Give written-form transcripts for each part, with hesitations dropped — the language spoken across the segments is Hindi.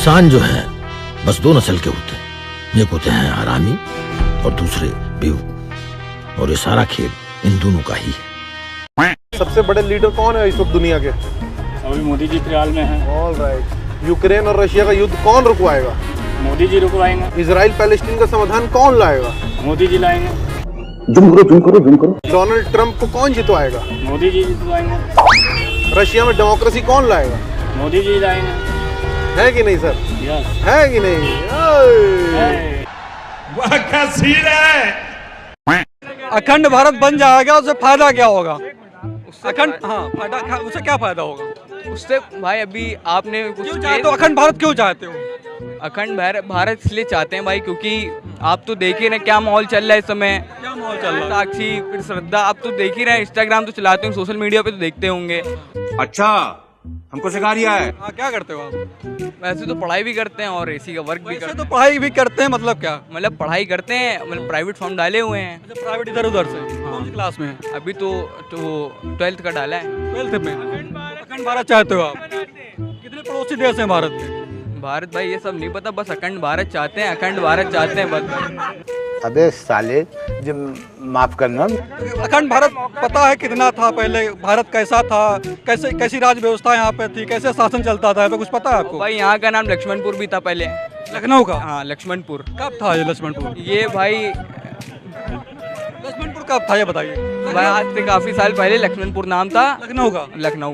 इंसान जो है बस दो नस्ल के होते हैं, एक होते हैं हरामी और दूसरे बेवकूफ, और ये सारा खेल इन दोनों का ही है। सबसे बड़े लीडर कौन है इस वक्त दुनिया के? अभी मोदी जी फिलहाल में हैं। All right. यूक्रेन और रशिया का युद्ध कौन रुकवाएगा? मोदी जी रुकवाएंगे। इजराइल पैलेस्टीन का समाधान कौन लाएगा? मोदी जी लाएंगे। जुम करो। डोनाल्ड ट्रंप को कौन जितवाएगा? मोदी जी जितवाएंगे। रशिया में डेमोक्रेसी कौन लाएगा? मोदी जी लाएंगे। है कि नहीं सर? यस। है कि नहीं? वाह क्या सीन है। अखंड भारत बन जाएगा, उससे फायदा क्या होगा? अखंड फायदा, उससे क्या फायदा होगा? उससे भाई अभी आपने क्यों चाहते हो अखंड भारत, क्यों चाहते हो? अखंड भारत इसलिए चाहते हैं भाई क्योंकि आप तो देख ही रहे क्या माहौल चल रहा है इस समय। क्या माहौल चल रहा है? साक्षी, फिर श्रद्धा, आप तो देख ही रहे हैं, इंस्टाग्राम तो चलाते हैं, सोशल मीडिया पे तो देखते होंगे। अच्छा हमको सिखा रिया है। हाँ, क्या करते हो आप? वैसे तो पढ़ाई भी करते हैं और एसी का वर्क भी वैसे करते तो पढ़ाई भी करते हैं, मतलब क्या? हैं। मतलब पढ़ाई करते हैं, मतलब प्राइवेट फॉर्म डाले हुए हैं। अच्छा, प्राइवेट इधर उधर से। कौन सी क्लास में है? अभी तो 12th का डाला है। 12th में। अखंड भारत चाहते हो आप? कितने पड़ोसी देश हैं भारत में? भारत भाई ये सब नहीं पता, बस अखंड भारत चाहते हैं, अखंड भारत चाहते हैं बस। अबे साले, जब माफ करना। अखंड भारत पता है कितना था पहले? भारत कैसा था, कैसी राज व्यवस्था यहाँ पे थी, कैसे शासन चलता था, तो कुछ पता है आपको? भाई यहाँ का नाम लक्ष्मणपुर भी था पहले। लखनऊ का? हाँ लक्ष्मणपुर। कब था ये लक्ष्मणपुर? ये भाई लक्ष्मणपुर कब था ये बताइए। भाई आज से काफी साल पहले लक्ष्मणपुर नाम था लखनऊ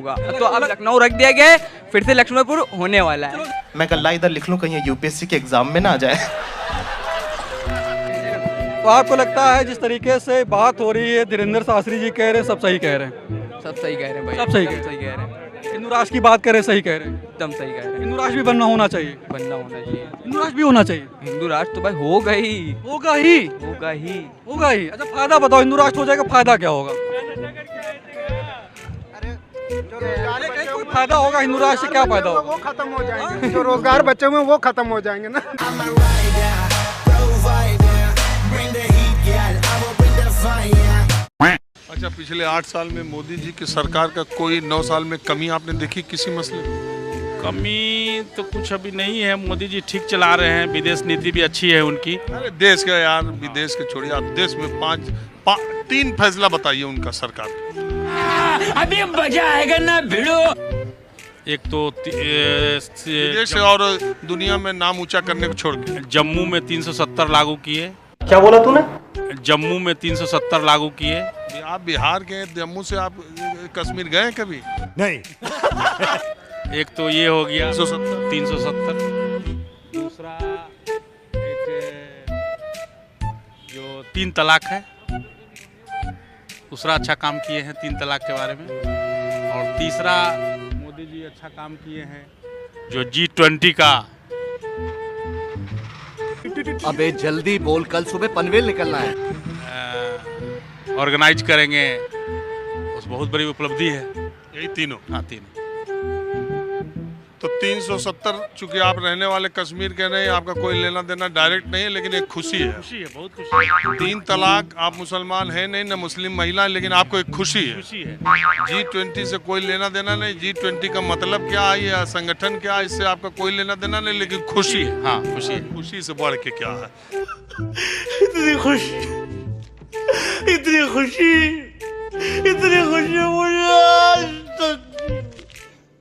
का। तो अब लखनऊ रख दिया गया है, फिर से लक्ष्मणपुर होने वाला है। मैं कल इधर लिख लूं कहीं यूपीएससी के एग्जाम में ना आ जाए। तो आपको लगता है जिस तरीके से बात हो रही है, धीरेन्द्र शास्त्री जी कह रहे हैं, सब सही कह रहे हैं? सब सही कह रहे हैं भाई, सब सही कह रहे हैं। हिंदू राष्ट्र की बात करें, सही कह रहे हैं, एकदम सही कह रहे हैं। हिंदू राष्ट्र भी बनना होना चाहिए। हिंदू राष्ट्र भी होना चाहिए। हिंदू राष्ट्र तो भाई होगा ही। अच्छा फायदा बताओ, हिंदू राष्ट्र हो जाएगा, फायदा क्या होगा? कोई फायदा होगा हिंदू राष्ट्र से? क्या फायदा होगा? वो खत्म हो जाएंगे, जो रोजगार बचे हुए वो खत्म हो जाएंगे ना। अच्छा, पिछले 8 साल में मोदी जी की सरकार का कोई 9 साल में कमी आपने देखी किसी मसले में? कमी तो कुछ अभी नहीं है, मोदी जी ठीक चला रहे हैं, विदेश नीति भी अच्छी है उनकी। अरे देश का यार, विदेश के छोड़िए, आप देश में 3 फैसला बताइए उनका सरकार। अभी मजा आएगा ना भिड़ो। एक तो देश और दुनिया में नाम ऊंचा करने को छोड़ के जम्मू में 370 लागू किए। क्या बोला तूने? जम्मू में 370 लागू किए। आप बिहार के, जम्मू से आप कश्मीर गए कभी? नहीं। एक तो ये हो गया 370। दूसरा एक जो 3 तलाक है, दूसरा अच्छा काम किए हैं 3 तलाक के बारे में। और तीसरा मोदी जी अच्छा काम किए हैं जो G20 का। अबे जल्दी बोल, कल सुबह पनवेल निकलना है। ऑर्गेनाइज करेंगे, उस बहुत बड़ी उपलब्धि है। यही तीनों? हाँ, तीनों। तो 370, चूंकि आप रहने वाले कश्मीर के नहीं, आपका कोई लेना देना डायरेक्ट नहीं है, लेकिन एक खुशी है, बहुत खुशी है। 3 तलाक, आप मुसलमान हैं नहीं, न मुस्लिम महिला, लेकिन आपको एक खुशी है। G20 से कोई लेना देना नहीं। G20 का मतलब क्या है या संगठन क्या है, इससे आपका कोई लेना देना नहीं, लेकिन खुशी है। हाँ, खुशी है। खुशी से बढ़ के क्या है? इतनी खुशी मुझे आज तक।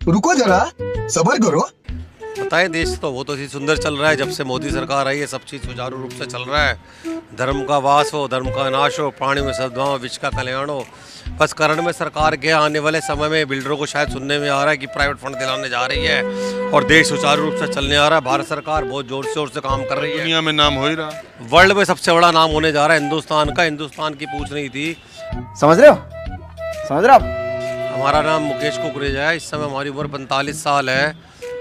रुको जरा, सब्र करो। बताएं, देश तो बहुत ही सुंदर चल रहा है जब से मोदी सरकार आई है, सब चीज सुचारू रूप से चल रहा है। धर्म का वास हो, धर्म का नाश हो, प्राणी में सद्भाव, विश्व का कल्याण हो। बस करण में सरकार के आने वाले समय में बिल्डरों को शायद सुनने में आ रहा है कि प्राइवेट फंड दिलाने जा रही है और देश सुचारू रूप से चलने आ रहा है। भारत सरकार बहुत जोर शोर से काम कर रही है, दुनिया में नाम हो ही रहा। वर्ल्ड में सबसे बड़ा नाम होने जा रहा है हिंदुस्तान का। हिंदुस्तान की पूछ नहीं थी। समझ रहे हो आप? हमारा नाम मुकेश कुकरेजा है। इस समय हमारी उम्र 45 साल है।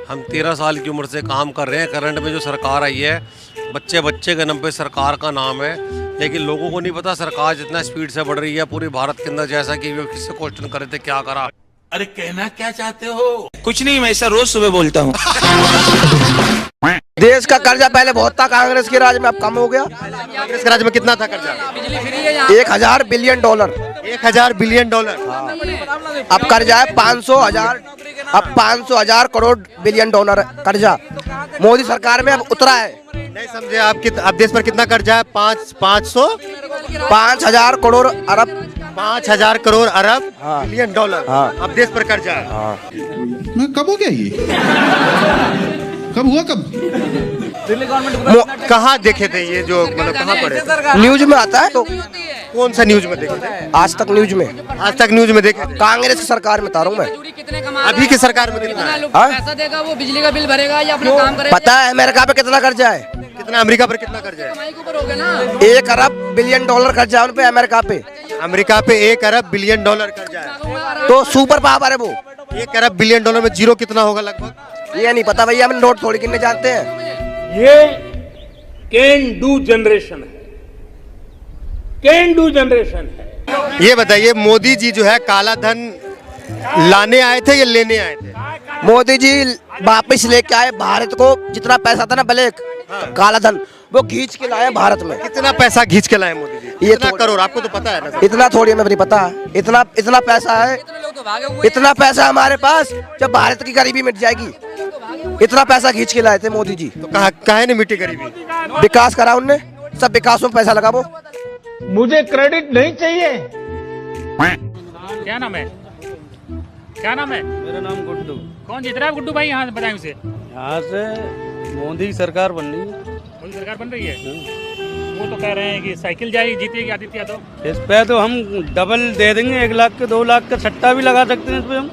हम 13 साल की उम्र से काम कर रहे हैं। करंट में जो सरकार आई है, बच्चे के नाम पे सरकार का नाम है, लेकिन लोगों को नहीं पता सरकार जितना स्पीड से बढ़ रही है पूरे भारत के अंदर, जैसा कि वो किससे क्वेश्चन करे थे क्या करा। अरे कहना क्या चाहते हो? कुछ नहीं, मैं ऐसा रोज सुबह बोलता हूँ। देश का कर्जा पहले बहुत था, कांग्रेस के राज में अब कम हो गया। कांग्रेस के राज में कितना था कर्जा? 1000 बिलियन डॉलर। 1000 billion dollar. अब कर्जा है 500 हजार करोड़ बिलियन डॉलर कर्जा। मोदी सरकार में अब उतरा है। नहीं समझे आप देश पर कितना कर्जा है? 5,000 करोड़ अरब 5,000 करोड़ अरब हाँ। बिलियन डॉलर हाँ। अब देश पर कर्जा है। कब हो गया ये? कब हुआ कब? दिल्ली गवर्नमेंट कहाँ देखे थे ये जो मतलब कहाँ पढ़े थे? न्यूज में आता है तो कौन सा न्यूज में देखे थे? आज तक न्यूज में देखे थे। कांग्रेस की सरकार में तारू मैं। अभी की सरकार में कितना है? पैसा देगा वो बिजली का बिल भरेगा या अपना काम करेगा? पता है अमेरिका पे कितना कर्जा है? कितना अमेरिका पर कितना कर्जा है? 1 अरब बिलियन डॉलर कर्जा है उन पे अमेरिका पे। अमेरिका पे 1 अरब बिलियन डॉलर कर्जा है। तो सुपर पावर है वो। 1 अरब बिलियन डॉलर में जीरो कितना होगा लगभग? ये नहीं पता भैया, हम नोट थोड़ी गिनने जानते हैं। ये कैन डू जनरेशन है, कैन डू जनरेशन है। ये बताइए मोदी जी जो है काला धन लाने आए थे या लेने आए थे? मोदी जी वापिस लेके आए भारत को। जितना पैसा था ना ब्लैक काला धन वो खींच के लाए भारत में। कितना पैसा खींच के लाए मोदी जी? ये कितना करोड़? आपको तो पता है ना। इतना थोड़ी हमें नहीं पता। इतना पैसा है, इतना पैसा हमारे पास जब भारत की गरीबी मिट जाएगी। इतना पैसा खींच के लाए थे मोदी जी। तो काहे नहीं मिट्टी गरीबी? विकास करा उनने, सब विकास में पैसा लगाओ। मुझे क्रेडिट नहीं चाहिए। क्या नाम है? क्या नाम है? मेरा नाम गुड्डू। कौन जीत रहा है गुड्डू भाई? यहाँ बताएं उसे। यहाँ से मोदी की सरकार बन रही है। मोदी सरकार बन रही है। वो तो कह रहे हैं कि साइकिल जाएगी, जीतेगी आदित्य यादव। इस पे तो हम डबल दे देंगे, 1 लाख के 2 लाख का सट्टा भी लगा सकते हैं इस पे हम।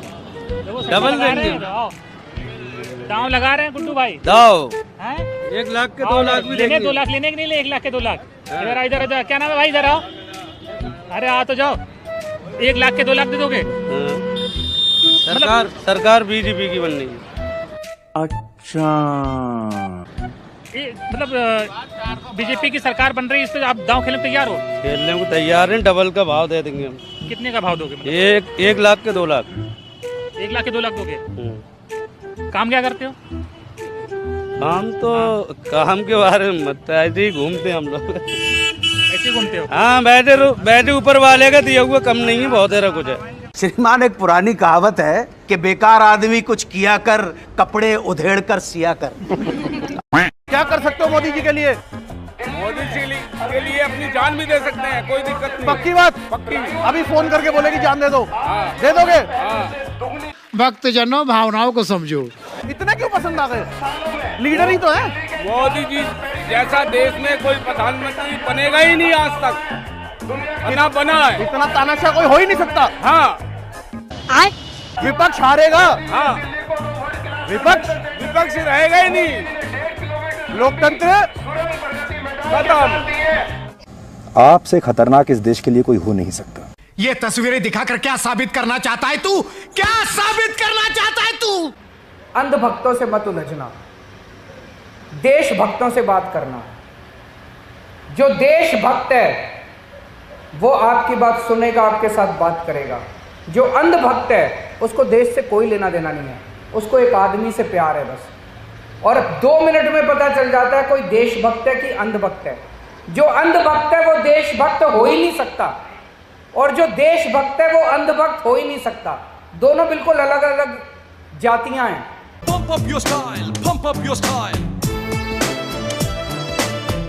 डबल देंगे। दांव लगा रहे हैं गुड्डू भाई। दाव हैं? 1 लाख के 2 लाख भी लेने 2 लाख लेने के नहीं ले 1 लाख के 2 लाख। इधर इधर क्या नाम है भाई? इधर आओ। अरे आ तो जाओ। 1 लाख के 2 लाख दे दोगे? सरकार बीजेपी की बन रही है। अच्छा, मतलब बीजेपी की सरकार बन रही है, इस पे आप दांव खेलने तैयार हो? खेलने को तैयार हैं, डबल का भाव दे देंगे हम। कितने का भाव दोगे? 1 लाख के 2 लाख। 1 लाख के 2 लाख दोगे? काम क्या करते हो? काम तो काम के बारे में मत, ऐसे ही घूमते हैं हम लोग। ऐसे घूमते हो? हाँ, बैठे ऊपर वाले का दिया हुआ कम नहीं है, बहुत है कुछ है। श्रीमान, एक पुरानी कहावत है कि बेकार आदमी कुछ किया कर, कपड़े उधेड़ कर सिया कर। क्या कर सकते हो मोदी जी के लिए? मोदी जी के लिए अपनी जान भी दे सकते हैं, कोई दिक्कत नहीं। पक्की बात? पक्की। अभी फोन करके बोलेगी जान दे दो। दे दोगे? भक्त जनों, भावनाओं को समझो। इतने क्यों पसंद आ गए? लीडर ही तो है। मोदी जी जैसा देश में कोई प्रधानमंत्री बनेगा ही नहीं आज तक, ना बना है। इतना तानाशाह कोई हो ही नहीं सकता। हाँ, विपक्ष हारेगा। हाँ, विपक्ष रहेगा ही नहीं। लोकतंत्र खत्म। आपसे खतरनाक इस देश के लिए कोई हो नहीं सकता। ये तस्वीरें दिखाकर क्या साबित करना चाहता है तू? क्या साबित करना चाहता है तू? अंधभक्तों से मत उलझना, देशभक्तों से बात करना। जो देशभक्त है वो आपकी बात सुनेगा, आपके साथ बात करेगा। जो अंधभक्त है उसको देश से कोई लेना देना नहीं है, उसको एक आदमी से प्यार है बस। और 2 मिनट में पता चल जाता है कोई देशभक्त है कि अंधभक्त है। जो अंधभक्त है वो देशभक्त हो ही नहीं सकता, और जो देशभक्त है वो अंधभक्त हो ही नहीं सकता। दोनों बिल्कुल अलग अलग जातियां हैं। Pump up your style, pump up your style.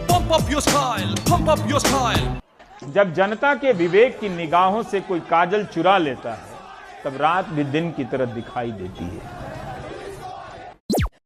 Pump up your style, pump up your style. जब जनता के विवेक की निगाहों से कोई काजल चुरा लेता है, तब रात भी दिन की तरह दिखाई देती है।